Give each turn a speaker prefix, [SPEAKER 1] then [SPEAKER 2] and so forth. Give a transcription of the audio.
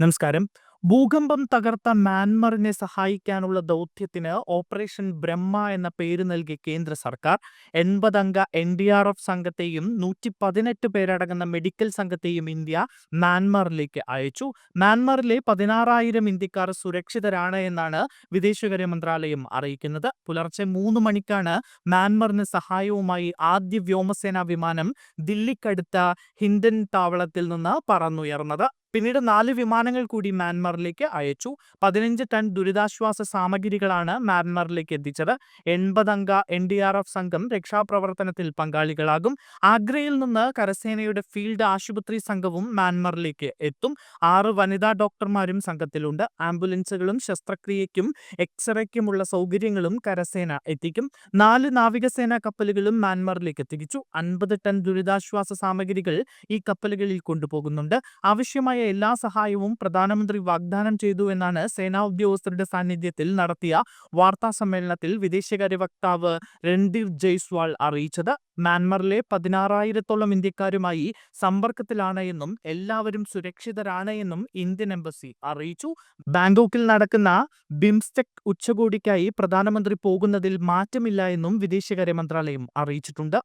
[SPEAKER 1] നമസ്കാരം. ഭൂകമ്പം തകർത്ത മ്യാൻമറിനെ സഹായിക്കാനുള്ള ദൗത്യത്തിന് ഓപ്പറേഷൻ ബ്രഹ്മ എന്ന പേര് നൽകിയ കേന്ദ്ര സർക്കാർ 80 അംഗ NDRF സംഘത്തെയും 118 പേരടങ്ങുന്ന മെഡിക്കൽ സംഘത്തെയും ഇന്ത്യ മ്യാൻമറിലേക്ക് അയച്ചു. മ്യാൻമറിലെ 16,000 ഇന്ത്യക്കാർ സുരക്ഷിതരാണ് എന്നാണ് വിദേശകാര്യ മന്ത്രാലയം അറിയിക്കുന്നത്. പുലർച്ചെ 3 മണിക്കാണ് മ്യാൻമറിന് സഹായവുമായി ആദ്യ വ്യോമസേനാ വിമാനം ദില്ലിക്കടുത്ത ഹിൻഡൻ താവളത്തിൽ നിന്ന് പറന്നുയർന്നത്. പിന്നീട് 4 വിമാനങ്ങൾ കൂടി മ്യാൻമറിലേക്ക് അയച്ചു. 15 ടൺ ദുരിതാശ്വാസ സാമഗ്രികളാണ് മ്യാൻമറിലേക്ക് എത്തിച്ചത്. 80 അംഗ NDRF സംഘം രക്ഷാപ്രവർത്തനത്തിൽ പങ്കാളികളാകും. ആഗ്രയിൽ നിന്ന് കരസേനയുടെ ഫീൽഡ് ആശുപത്രി സംഘവും മ്യാൻമറിലേക്ക് എത്തും. 6 വനിതാ ഡോക്ടർമാരും സംഘത്തിലുണ്ട്. ആംബുലൻസുകളും ശസ്ത്രക്രിയയ്ക്കും എക്സ്റേക്കുമുള്ള സൗകര്യങ്ങളും കരസേന എത്തിക്കും. 4 നാവികസേനാ കപ്പലുകളും മ്യാൻമറിലേക്ക് എത്തിച്ചു. 50 ടൺ ദുരിതാശ്വാസ സാമഗ്രികൾ ഈ കപ്പലുകളിൽ കൊണ്ടുപോകുന്നുണ്ട്. ആവശ്യമായ എല്ലാ സഹായവും പ്രധാനമന്ത്രി വാഗ്ദാനം ചെയ്തു എന്നാണ് സേനാ ഉദ്യോഗസ്ഥരുടെ സാന്നിധ്യത്തിൽ നടത്തിയ വാർത്താ സമ്മേളനത്തിൽ വിദേശകാര്യ വക്താവ് രൺധീർ ജയ്സ്വാൾ അറിയിച്ചത്. മ്യാൻമറിലെ 16,000-ഓളം ഇന്ത്യക്കാരുമായി സമ്പർക്കത്തിലാണ് എന്നും എല്ലാവരും സുരക്ഷിതരാണ് എന്നും ഇന്ത്യൻ എംബസി അറിയിച്ചു. ബാങ്കോക്കിൽ നടക്കുന്ന ബിംസ്റ്റെക് ഉച്ചകോടിക്കായി പ്രധാനമന്ത്രി പോകുന്നതിൽ മാറ്റമില്ല എന്നും വിദേശകാര്യ മന്ത്രാലയം അറിയിച്ചിട്ടുണ്ട്.